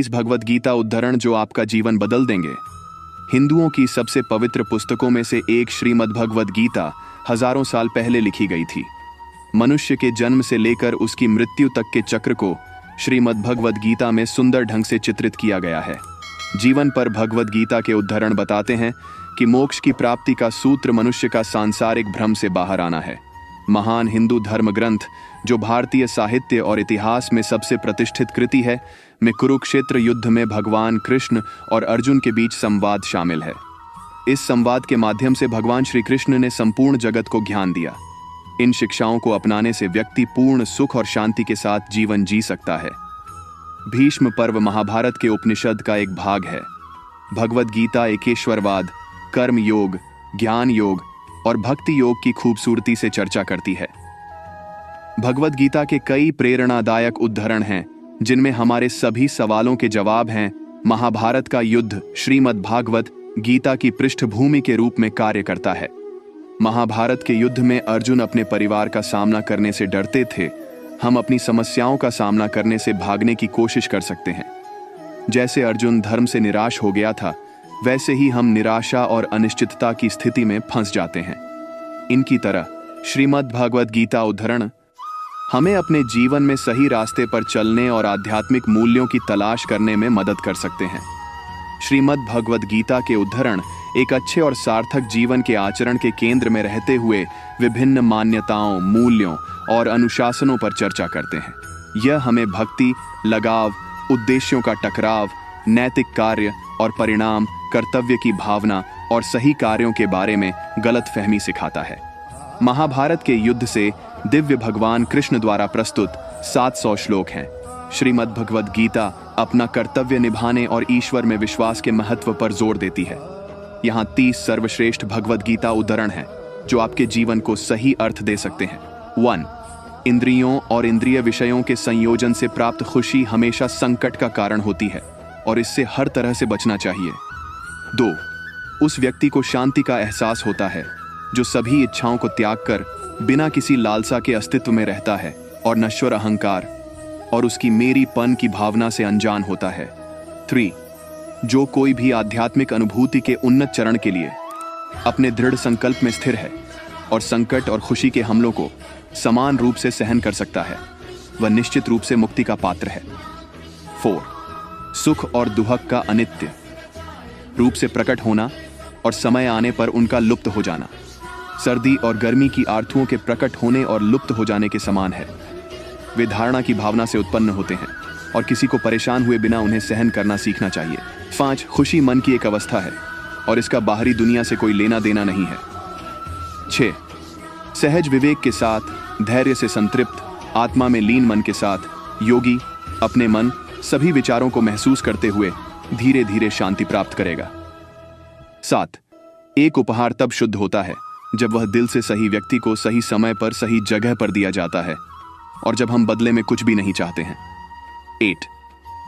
5 भगवद गीता उद्धरण जो आपका जीवन बदल देंगे। हिंदुओं की सबसे पवित्र पुस्तकों में से एक श्रीमद् भगवद गीता हजारों साल पहले लिखी गई थी। मनुष्य के जन्म से लेकर उसकी मृत्यु तक के चक्र को श्रीमद् भगवद गीता में सुंदर ढंग से चित्रित किया गया है। जीवन पर भगवद गीता के उद्धरण बताते हैं कि मोक्ष की प्राप्ति का सूत्र मनुष्य का सांसारिक भ्रम से बाहर आना है। महान हिंदू धर्म ग्रंथ जो भारतीय साहित्य और इतिहास में सबसे प्रतिष्ठित कृति है, में कुरुक्षेत्र युद्ध में भगवान कृष्ण और अर्जुन के बीच संवाद शामिल है। इस संवाद के माध्यम से भगवान श्री कृष्ण ने संपूर्ण जगत को ज्ञान दिया। इन शिक्षाओं को अपनाने से व्यक्ति पूर्ण सुख और शांति के साथ जीवन जी सकता है। भीष्म पर्व महाभारत के उपनिषद का एक भाग है। भगवद गीता एकेश्वरवाद, कर्म योग, ज्ञान योग और भक्ति योग की खूबसूरती से चर्चा करती है। भगवद गीता के कई प्रेरणादायक उद्धरण हैं जिनमें हमारे सभी सवालों के जवाब हैं। महाभारत का युद्ध श्रीमद् भागवत गीता की पृष्ठभूमि के रूप में कार्य करता है। महाभारत के युद्ध में अर्जुन अपने परिवार का सामना करने से डरते थे। हम अपनी समस्याओं का सामना करने से भागने की कोशिश कर सकते हैं। जैसे अर्जुन धर्म से निराश हो गया था, वैसे ही हम निराशा और अनिश्चितता की स्थिति में फंस जाते हैं। इनकी तरह श्रीमद् भगवद गीता उद्धरण हमें अपने जीवन में सही रास्ते पर चलने और आध्यात्मिक मूल्यों की तलाश करने में मदद कर सकते हैं। श्रीमद् भगवद गीता के उद्धरण एक अच्छे और सार्थक जीवन के आचरण के केंद्र में रहते हुए विभिन्न मान्यताओं, मूल्यों और अनुशासनों पर चर्चा करते हैं। यह हमें भक्ति, लगाव, उद्देश्यों का टकराव, नैतिक कार्य और परिणाम, कर्तव्य की भावना और सही कार्यों के बारे में गलतफहमी सिखाता है। महाभारत के युद्ध से दिव्य भगवान कृष्ण द्वारा प्रस्तुत 700 श्लोक हैं। श्रीमद् भगवद गीता अपना कर्तव्य निभाने और ईश्वर में विश्वास के महत्व पर जोर देती है। यहाँ 30 सर्वश्रेष्ठ भगवद गीता उद्धरण हैं जो आपके जीवन को सही अर्थ दे सकते हैं। 1. इंद्रियों और इंद्रिय विषयों के संयोजन से प्राप्त खुशी हमेशा संकट का कारण होती है और इससे हर तरह से बचना चाहिए। 2. उस व्यक्ति को शांति का एहसास होता है जो सभी इच्छाओं को त्याग कर बिना किसी लालसा के अस्तित्व में रहता है और नश्वर अहंकार और उसकी मेरीपन की भावना से अनजान होता है। 3. जो कोई भी आध्यात्मिक अनुभूति के उन्नत चरण के लिए अपने दृढ़ संकल्प में स्थिर है और संकट और खुशी के हमलों को समान रूप से सहन कर सकता है, वह निश्चित रूप से मुक्ति का पात्र है। 4. सुख और दुख का अनित्य रूप से प्रकट होना और समय आने पर उनका लुप्त हो जाना सर्दी और गर्मी की आर्थुओं के प्रकट होने और लुप्त हो जाने के समान है। वे धारणा की भावना से उत्पन्न होते हैं और किसी को परेशान हुए बिना उन्हें सहन करना सीखना चाहिए। 5. खुशी मन की एक अवस्था है और इसका बाहरी दुनिया से कोई लेना देना नहीं है। 6. सहज विवेक के साथ, धैर्य से संतृप्त, आत्मा में लीन मन के साथ योगी अपने मन सभी विचारों को महसूस करते हुए धीरे धीरे शांति प्राप्त करेगा। 7. एक उपहार तब शुद्ध होता है जब वह दिल से सही व्यक्ति को सही समय पर सही जगह पर दिया जाता है और जब हम बदले में कुछ भी नहीं चाहते हैं। 8.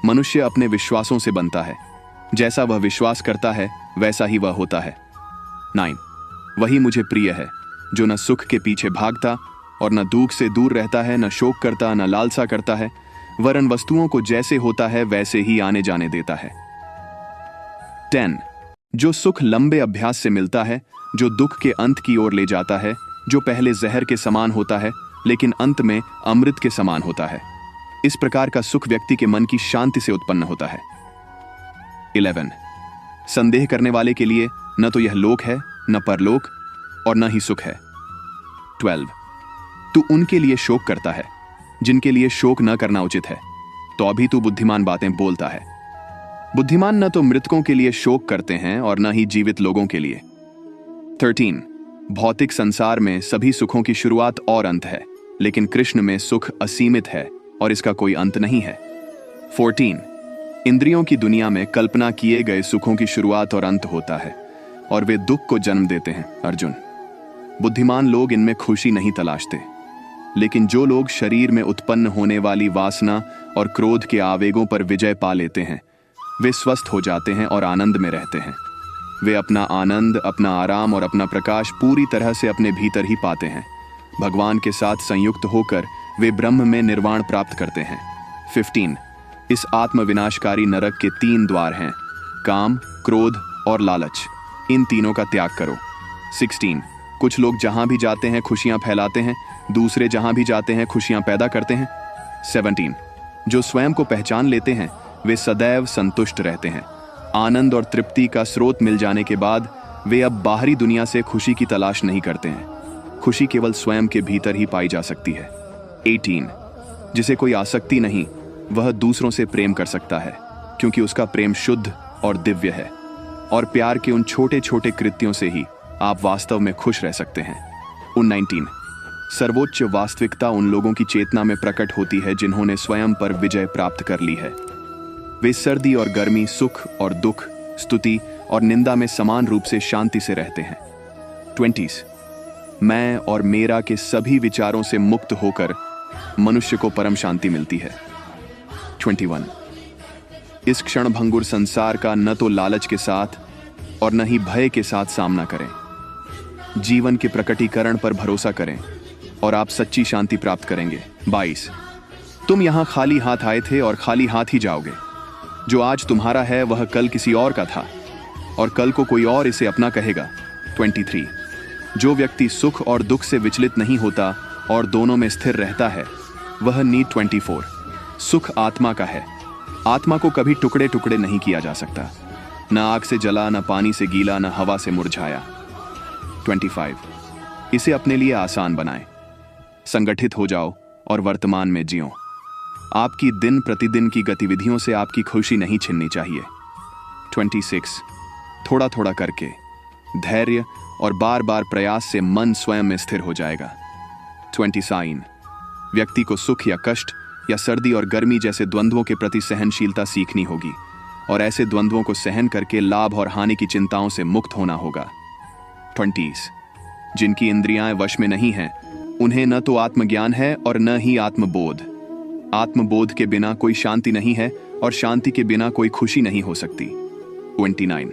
मनुष्य अपने विश्वासों से बनता है। जैसा वह विश्वास करता है वैसा ही वह होता है। 9. वही मुझे प्रिय है जो न सुख के पीछे भागता और न दुख से दूर रहता है, न शोक करता, न लालसा करता है, वरन वस्तुओं को जैसे होता है वैसे ही आने जाने देता है। 10. जो सुख लंबे अभ्यास से मिलता है, जो दुख के अंत की ओर ले जाता है, जो पहले जहर के समान होता है लेकिन अंत में अमृत के समान होता है। इस प्रकार का सुख व्यक्ति के मन की शांति से उत्पन्न होता है। 11. संदेह करने वाले के लिए न तो यह लोक है, न परलोक और न ही सुख है। 12. तू उनके लिए शोक करता है जिनके लिए शोक न करना उचित है, तो अभी तू बुद्धिमान बातें बोलता है। बुद्धिमान न तो मृतकों के लिए शोक करते हैं और न ही जीवित लोगों के लिए। 13. भौतिक संसार में सभी सुखों की शुरुआत और अंत है, लेकिन कृष्ण में सुख असीमित है और इसका कोई अंत नहीं है। 14. इंद्रियों की दुनिया में कल्पना किए गए सुखों की शुरुआत और अंत होता है और वे दुख को जन्म देते हैं। अर्जुन, बुद्धिमान लोग इनमें खुशी नहीं तलाशते, लेकिन जो लोग शरीर में उत्पन्न होने वाली वासना और क्रोध के आवेगों पर विजय पा लेते हैं, वे स्वस्थ हो जाते हैं और आनंद में रहते हैं। वे अपना आनंद, अपना आराम और अपना प्रकाश पूरी तरह से अपने भीतर ही पाते हैं। भगवान के साथ संयुक्त होकर वे ब्रह्म में निर्वाण प्राप्त करते हैं। 15. इस आत्मविनाशकारी नरक के 3 द्वार हैं, काम, क्रोध और लालच। इन तीनों का त्याग करो। 16 कुछ लोग जहां भी जाते हैं खुशियां फैलाते हैं, दूसरे जहां भी जाते हैं खुशियां पैदा करते हैं। 17 जो स्वयं को पहचान लेते हैं वे सदैव संतुष्ट रहते हैं। आनंद और तृप्ति का स्रोत मिल जाने के बाद वे अब बाहरी दुनिया से खुशी की तलाश नहीं करते हैं। खुशी केवल स्वयं के भीतर ही पाई जा सकती है। 18 जिसे कोई आसक्ति नहीं, वह दूसरों से प्रेम कर सकता है, क्योंकि उसका प्रेम शुद्ध और दिव्य है। और प्यार के उन छोटे छोटे कृत्यों से ही आप वास्तव में खुश रह सकते हैं। 19 सर्वोच्च वास्तविकता उन लोगों की चेतना में प्रकट होती है जिन्होंने स्वयं पर विजय प्राप्त कर ली है। वे सर्दी और गर्मी, सुख और दुख, स्तुति और निंदा में समान रूप से शांति से रहते हैं। 20 मैं और मेरा के सभी विचारों से मुक्त होकर मनुष्य को परम शांति मिलती है। 21 इस क्षणभंगुर संसार का न तो लालच के साथ और न ही भय के साथ सामना करें। जीवन के प्रकटीकरण पर भरोसा करें और आप सच्ची शांति प्राप्त करेंगे। 22 तुम यहां खाली हाथ आए थे और खाली हाथ ही जाओगे। जो आज तुम्हारा है वह कल किसी और का था और कल को कोई और इसे अपना कहेगा। 23 जो व्यक्ति सुख और दुख से विचलित नहीं होता और दोनों में स्थिर रहता है वह नीड 24 सुख आत्मा का है। आत्मा को कभी टुकड़े टुकड़े नहीं किया जा सकता, न आग से जला, न पानी से गीला, न हवा से मुरझाया। 25 इसे अपने लिए आसान बनाएं। संगठित हो जाओ और वर्तमान में जियो। आपकी दिन प्रतिदिन की गतिविधियों से आपकी खुशी नहीं छिननी चाहिए। 26 थोड़ा थोड़ा करके धैर्य और बार बार प्रयास से मन स्वयं में स्थिर हो जाएगा। 27 व्यक्ति को सुख या कष्ट या सर्दी और गर्मी जैसे द्वंद्वों के प्रति सहनशीलता सीखनी होगी और ऐसे द्वंद्वों को सहन करके लाभ और हानि की चिंताओं से मुक्त होना होगा। 20 जिनकी इंद्रियां वश में नहीं हैं उन्हें न तो आत्मज्ञान है और न ही आत्मबोध। आत्मबोध के बिना कोई शांति नहीं है और शांति के बिना कोई खुशी नहीं हो सकती। 29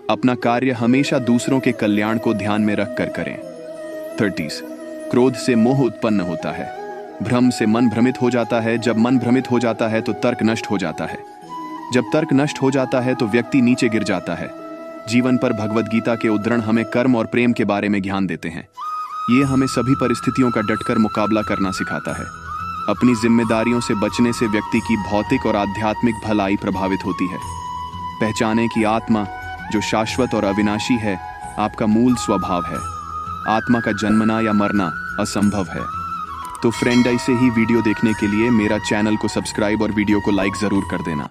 अपना कार्य हमेशा दूसरों के कल्याण को ध्यान में रख कर करें। 30 क्रोध से मोह उत्पन्न होता है, भ्रम से मन भ्रमित हो जाता है, जब मन भ्रमित हो जाता है तो तर्क नष्ट हो जाता है, जब तर्क नष्ट हो जाता है तो व्यक्ति नीचे गिर जाता है। जीवन पर भगवद गीता के उद्धरण हमें कर्म और प्रेम के बारे में ज्ञान देते हैं। ये हमें सभी परिस्थितियों का डटकर मुकाबला करना सिखाता है। अपनी जिम्मेदारियों से बचने से व्यक्ति की भौतिक और आध्यात्मिक भलाई प्रभावित होती है। पहचाने कि आत्मा जो शाश्वत और अविनाशी है आपका मूल स्वभाव है। आत्मा का जन्मना या मरना असंभव है। तो फ्रेंड, ऐसे ही वीडियो देखने के लिए मेरा चैनल को सब्सक्राइब और वीडियो को लाइक जरूर कर देना।